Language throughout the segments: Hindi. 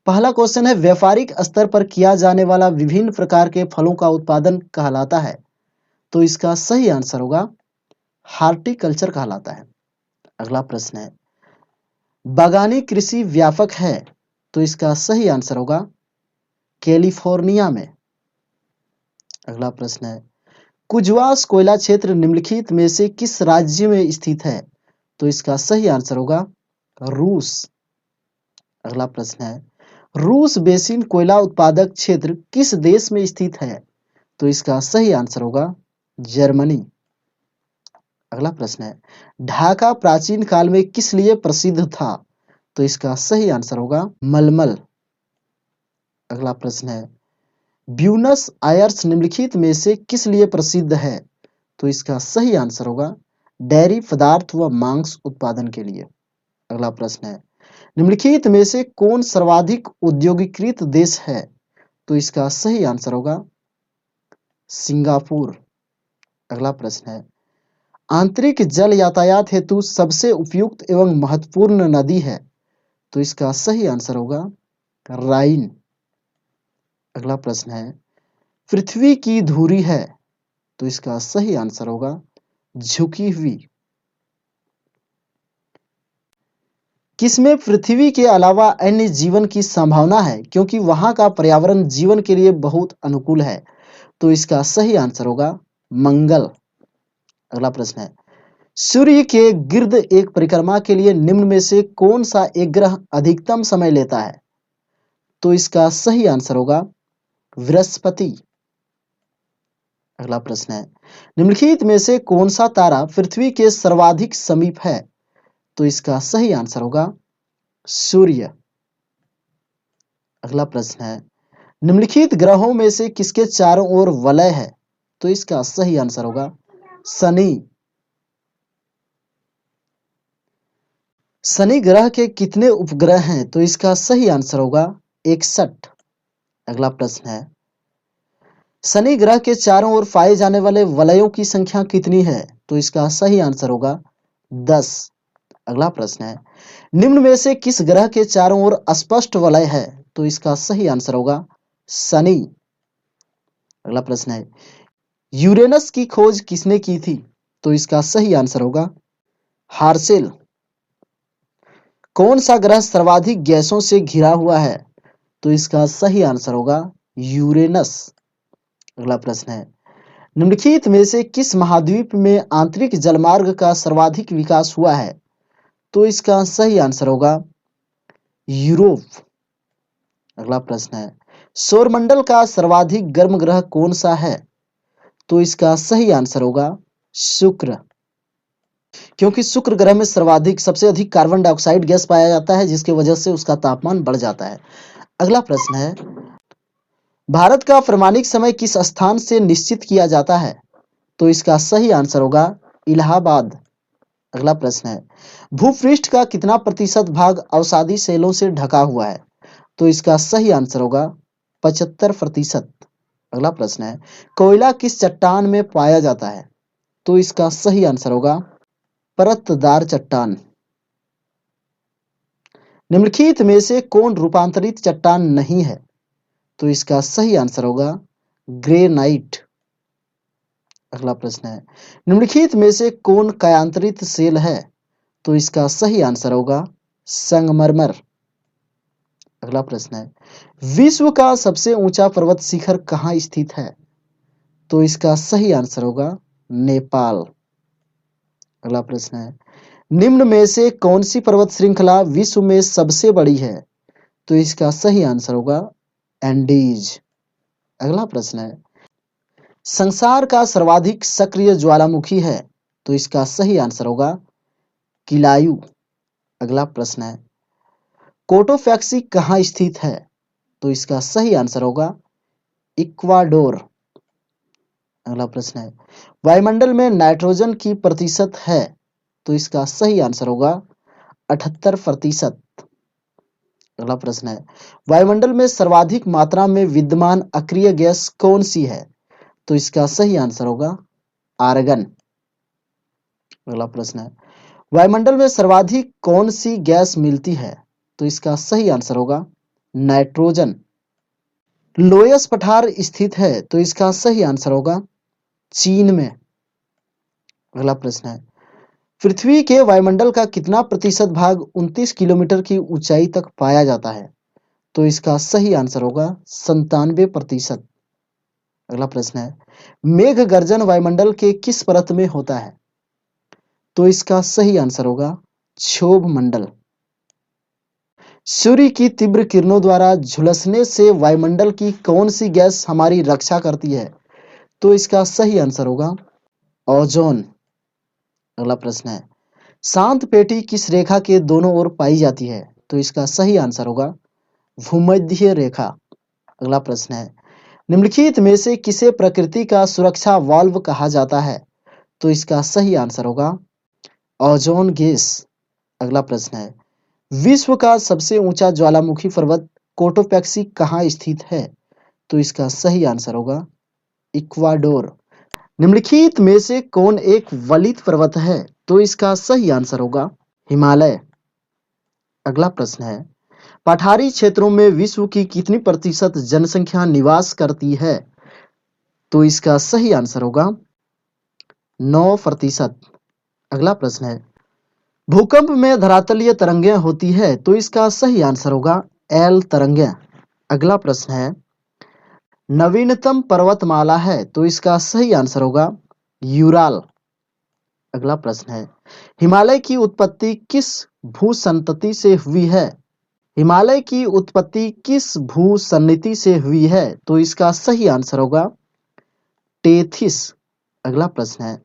पहला क्वेश्चन है, व्यापारिक स्तर पर किया जाने वाला विभिन्न प्रकार के फलों का उत्पादन कहलाता है। तो इसका सही आंसर होगा हार्टिकल्चर कहलाता है। अगला प्रश्न है, बागानी कृषि व्यापक है। तो इसका सही आंसर होगा कैलिफोर्निया में। अगला प्रश्न है, कुजवास कोयला क्षेत्र निम्नलिखित में से किस राज्य में स्थित है। तो इसका सही आंसर होगा रूस। अगला प्रश्न है, रूस बेसिन कोयला उत्पादक क्षेत्र किस देश में स्थित है। तो इसका सही आंसर होगा जर्मनी। अगला प्रश्न है, ढाका प्राचीन काल में किस लिए प्रसिद्ध था। तो इसका सही आंसर होगा मलमल। अगला प्रश्न है, ब्यूनस आयर्स निम्नलिखित में से किस लिए प्रसिद्ध है। तो इसका सही आंसर होगा डेयरी पदार्थ व मांस उत्पादन के लिए। अगला प्रश्न है, निम्नलिखित में से कौन सर्वाधिक औद्योगिकृत देश है। तो इसका सही आंसर होगा सिंगापुर। अगला प्रश्न है, आंतरिक जल यातायात हेतु सबसे उपयुक्त एवं महत्वपूर्ण नदी है। तो इसका सही आंसर होगा राइन। अगला प्रश्न है, पृथ्वी की धुरी है। तो इसका सही आंसर होगा झुकी हुई। किसमें पृथ्वी के अलावा अन्य जीवन की संभावना है क्योंकि वहां का पर्यावरण जीवन के लिए बहुत अनुकूल है। तो इसका सही आंसर होगा मंगल। अगला प्रश्न है, सूर्य के गिर्द एक परिक्रमा के लिए निम्न में से कौन सा एक ग्रह अधिकतम समय लेता है। तो इसका सही आंसर होगा बृहस्पति। अगला प्रश्न है, निम्नलिखित में से कौन सा तारा पृथ्वी के सर्वाधिक समीप है। तो इसका सही आंसर होगा सूर्य। अगला प्रश्न है, निम्नलिखित ग्रहों में से किसके चारों ओर वलय है। तो इसका सही आंसर होगा शनि। शनि ग्रह के कितने उपग्रह हैं। तो इसका सही आंसर होगा 61। अगला प्रश्न है, शनि ग्रह के चारों ओर पाए जाने वाले वलयों की संख्या कितनी है। तो इसका सही आंसर होगा 10। अगला प्रश्न है, निम्न में से किस ग्रह के चारों ओर स्पष्ट वलय है। तो इसका सही आंसर होगा शनि। अगला प्रश्न है, यूरेनस की खोज किसने की थी। तो इसका सही आंसर होगा हार्सेल। कौन सा ग्रह सर्वाधिक गैसों से घिरा हुआ है। तो इसका सही आंसर होगा यूरेनस। अगला प्रश्न है, निम्नलिखित में से किस महाद्वीप में आंतरिक जलमार्ग का सर्वाधिक विकास हुआ है। तो इसका सही आंसर होगा यूरोप। अगला प्रश्न है, सौरमंडल का सर्वाधिक गर्म ग्रह कौन सा है। तो इसका सही आंसर होगा शुक्र, क्योंकि शुक्र ग्रह में सर्वाधिक सबसे अधिक कार्बन डाइऑक्साइड गैस पाया जाता है जिसकी वजह से उसका तापमान बढ़ जाता है। अगला प्रश्न है, भारत का प्रमाणिक समय किस स्थान से निश्चित किया जाता है। तो इसका सही आंसर होगा इलाहाबाद। अगला प्रश्न है, भूपृष्ठ का कितना प्रतिशत भाग अवसादी सेलों से ढका हुआ है। तो इसका सही आंसर होगा 75%। अगला प्रश्न है, कोयला किस चट्टान में पाया जाता है। तो इसका सही आंसर होगा परतदार चट्टान। निम्नलिखित में से कौन रूपांतरित चट्टान नहीं है। तो इसका सही आंसर होगा ग्रेनाइट। अगला प्रश्न है, निम्नलिखित में से कौन कायांतरित सेल है। तो इसका सही आंसर होगा संगमरमर। अगला प्रश्न है, विश्व का सबसे ऊंचा पर्वत शिखर कहाँ स्थित है। तो इसका सही आंसर होगा नेपाल। अगला प्रश्न है, निम्न में से कौन सी पर्वत श्रृंखला विश्व में सबसे बड़ी है। तो इसका सही आंसर होगा एंडीज। अगला प्रश्न है, संसार का सर्वाधिक सक्रिय ज्वालामुखी है। तो इसका सही आंसर होगा किलायू। अगला प्रश्न है, कोटोपैक्सी कहाँ स्थित है। तो इसका सही आंसर होगा इक्वाडोर। अगला प्रश्न है, वायुमंडल में नाइट्रोजन की प्रतिशत है। तो इसका सही आंसर होगा 78%। अगला प्रश्न है, वायुमंडल में सर्वाधिक मात्रा में विद्यमान अक्रिय गैस कौन सी है। तो इसका सही आंसर होगा आर्गन। अगला प्रश्न है, वायुमंडल में सर्वाधिक कौन सी गैस मिलती है। तो इसका सही आंसर होगा नाइट्रोजन। लोयस पठार स्थित है, तो इसका सही आंसर होगा चीन में। अगला प्रश्न है, पृथ्वी के वायुमंडल का कितना प्रतिशत भाग 29 किलोमीटर की ऊंचाई तक पाया जाता है? तो इसका सही आंसर होगा 97%। अगला प्रश्न है, मेघ गर्जन वायुमंडल के किस परत में होता है? तो इसका सही आंसर होगा क्षोभ मंडल। सूर्य की तीव्र किरणों द्वारा झुलसने से वायुमंडल की कौन सी गैस हमारी रक्षा करती है? तो इसका सही आंसर होगा ओजोन। अगला प्रश्न है, शांत पेटी किस रेखा के दोनों ओर पाई जाती है? तो इसका सही आंसर होगा भूमध्य रेखा। अगला प्रश्न है, निम्नलिखित में से किसे प्रकृति का सुरक्षा वाल्व कहा जाता है? तो इसका सही आंसर होगा ओजोन गैस। अगला प्रश्न है, विश्व का सबसे ऊंचा ज्वालामुखी पर्वत कोटोपैक्सी कहाँ स्थित है? तो इसका सही आंसर होगा इक्वाडोर। निम्नलिखित में से कौन एक वलित पर्वत है? तो इसका सही आंसर होगा हिमालय। अगला प्रश्न है, पठारी क्षेत्रों में विश्व की कितनी प्रतिशत जनसंख्या निवास करती है? तो इसका सही आंसर होगा 9%। अगला प्रश्न है, भूकंप में धरातलीय तरंगें होती है, तो इसका सही आंसर होगा एल तरंगें। अगला प्रश्न है, नवीनतम पर्वतमाला है, तो इसका सही आंसर होगा यूराल। अगला प्रश्न है, हिमालय की उत्पत्ति किस भूसंतति से हुई है? हिमालय की उत्पत्ति किस भूसन्निधि से हुई है? तो इसका सही आंसर होगा टेथिस। अगला प्रश्न है,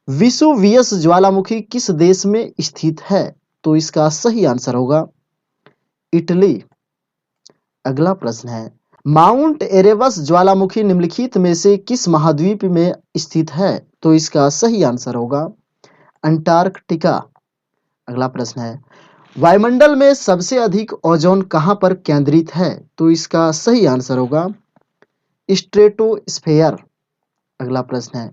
विसुवियस ज्वालामुखी किस देश में स्थित है? तो इसका सही आंसर होगा इटली। अगला प्रश्न है, माउंट एरेबस ज्वालामुखी निम्नलिखित में से किस महाद्वीप में स्थित है? तो इसका सही आंसर होगा अंटार्कटिका। अगला प्रश्न है, वायुमंडल में सबसे अधिक ओजोन कहां पर केंद्रित है? तो इसका सही आंसर होगा स्ट्रेटोस्फेयर। अगला प्रश्न है,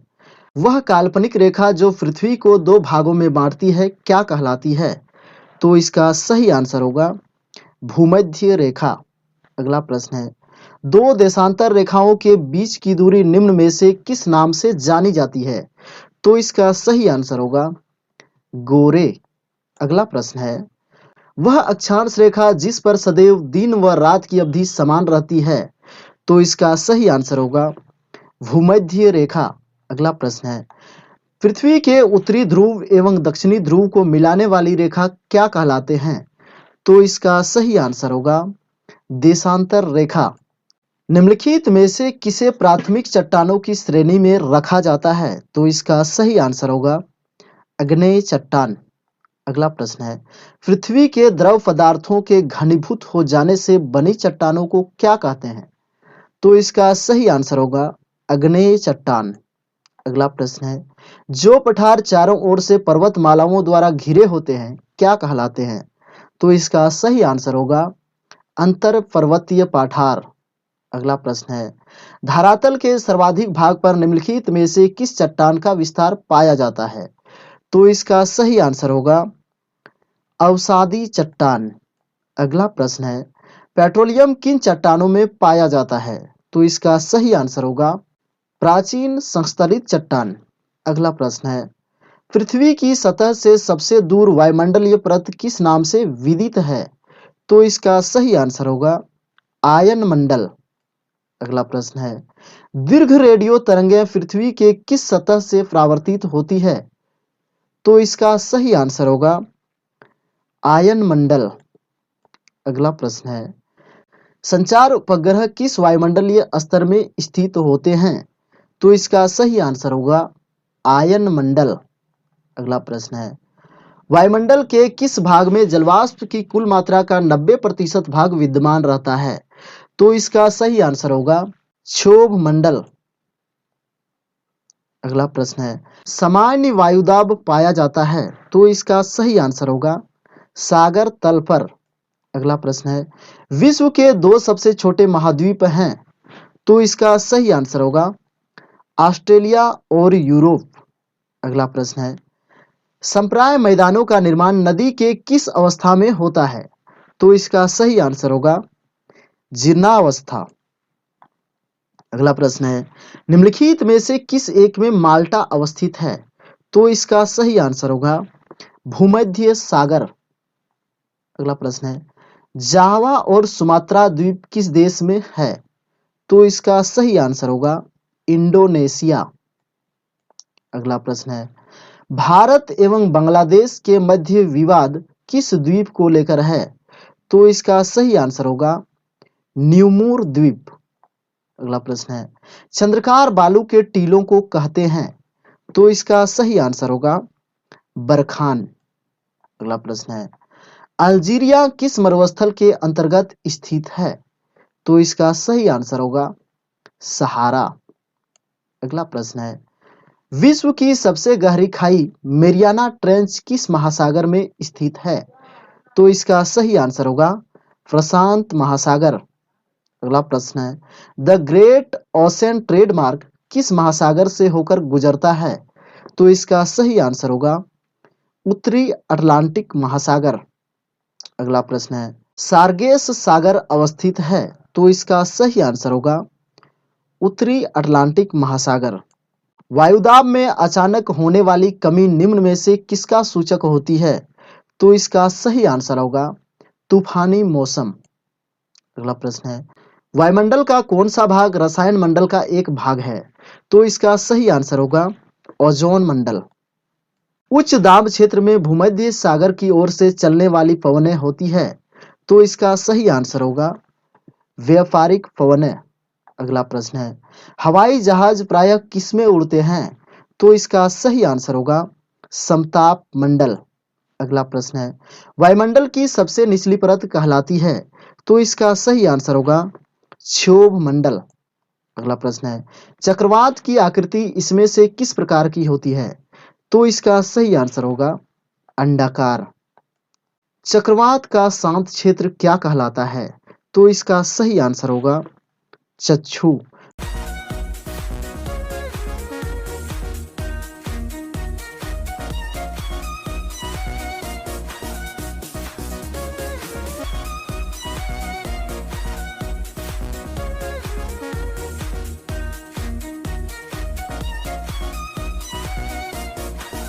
वह काल्पनिक रेखा जो पृथ्वी को दो भागों में बांटती है क्या कहलाती है? तो इसका सही आंसर होगा भूमध्य रेखा। अगला प्रश्न है, दो देशांतर रेखाओं के बीच की दूरी निम्न में से किस नाम से जानी जाती है? तो इसका सही आंसर होगा गोरे। अगला प्रश्न है, वह अक्षांश रेखा जिस पर सदैव दिन व रात की अवधि समान रहती है? तो इसका सही आंसर होगा भूमध्य रेखा। अगला प्रश्न है, पृथ्वी के उत्तरी ध्रुव एवं दक्षिणी ध्रुव को मिलाने वाली रेखा क्या कहलाते हैं? तो इसका सही आंसर होगा देशांतर रेखा। निम्नलिखित में से किसे प्राथमिक चट्टानों की श्रेणी में रखा जाता है? तो इसका सही आंसर होगा आग्नेय चट्टान। अगला प्रश्न है, पृथ्वी के द्रव पदार्थों के घनीभूत हो जाने से बनी चट्टानों को क्या कहते हैं? तो इसका सही आंसर होगा आग्नेय चट्टान। अगला प्रश्न है, जो पठार चारों ओर से पर्वतमालाओं द्वारा घिरे होते हैं क्या कहलाते हैं? तो इसका सही आंसर होगा अंतर पर्वतीय पठार। अगला प्रश्न है, धरातल के सर्वाधिक भाग पर निम्नलिखित में से किस चट्टान का विस्तार पाया जाता है? तो इसका सही आंसर होगा अवसादी चट्टान। अगला प्रश्न है, पेट्रोलियम किन चट्टानों में पाया जाता है? तो इसका सही आंसर होगा प्राचीन संस्थलित चट्टान। अगला प्रश्न है, पृथ्वी की सतह से सबसे दूर वायुमंडलीय परत किस नाम से विदित है? तो इसका सही आंसर होगा आयन मंडल। अगला प्रश्न है, दीर्घ रेडियो तरंगें पृथ्वी के किस सतह से परावर्तित होती है? तो इसका सही आंसर होगा आयन मंडल। अगला प्रश्न है, संचार उपग्रह किस वायुमंडलीय स्तर में स्थित होते हैं? तो इसका सही आंसर होगा आयन मंडल। अगला प्रश्न है, वायुमंडल के किस भाग में जलवाष्प की कुल मात्रा का 90% भाग विद्यमान रहता है? तो इसका सही आंसर होगा क्षोभ मंडल। अगला प्रश्न है, सामान्य वायुदाब पाया जाता है, तो इसका सही आंसर होगा सागर तल पर। अगला प्रश्न है, विश्व के दो सबसे छोटे महाद्वीप हैं, तो इसका सही आंसर होगा ऑस्ट्रेलिया और यूरोप। अगला प्रश्न है, संप्राय मैदानों का निर्माण नदी के किस अवस्था में होता है? तो इसका सही आंसर होगा जीर्णावस्था। अगला प्रश्न है, निम्नलिखित में से किस एक में माल्टा अवस्थित है? तो इसका सही आंसर होगा भूमध्य सागर। अगला प्रश्न है, जावा और सुमात्रा द्वीप किस देश में है? तो इसका सही आंसर होगा इंडोनेशिया। अगला प्रश्न है, भारत एवं बांग्लादेश के मध्य विवाद किस द्वीप को लेकर है? तो इसका सही आंसर होगा न्यूमूर द्वीप। अगला प्रश्न है, चंद्रकार बालू के टीलों को कहते हैं? तो इसका सही आंसर होगा बरखान। अगला प्रश्न है, अल्जीरिया किस मरुस्थल के अंतर्गत स्थित है? तो इसका सही आंसर होगा सहारा। अगला प्रश्न है, विश्व की सबसे गहरी खाई मेरियाना ट्रेंच किस महासागर में स्थित है? तो इसका सही आंसर होगा प्रशांत महासागर। अगला प्रश्न है, द ग्रेट ओशन ट्रेडमार्क किस महासागर से होकर गुजरता है? तो इसका सही आंसर होगा उत्तरी अटलांटिक महासागर। अगला प्रश्न है, सार्गेस सागर अवस्थित है? तो इसका सही आंसर होगा उत्तरी अटलांटिक महासागर। वायुदाब में अचानक होने वाली कमी निम्न में से किसका सूचक होती है? तो इसका सही आंसर होगा तूफानी मौसम। अगला प्रश्न है, वायुमंडल का कौन सा भाग रसायन मंडल का एक भाग है? तो इसका सही आंसर होगा ओजोन मंडल। उच्च दाब क्षेत्र में भूमध्य सागर की ओर से चलने वाली पवनें होती है? तो इसका सही आंसर होगा व्यापारिक पवनें। अगला प्रश्न है, हवाई जहाज प्रायः किसमें उड़ते हैं? तो इसका सही आंसर होगा समताप मंडल। अगला प्रश्न है, वायुमंडल की सबसे निचली परत कहलाती है? तो इसका सही आंसर होगा क्षोभ मंडल। अगला प्रश्न है, चक्रवात की आकृति इसमें से किस प्रकार की होती है? तो इसका सही आंसर होगा अंडाकार। चक्रवात का शांत क्षेत्र क्या कहलाता है? तो इसका सही आंसर होगा चक्षु।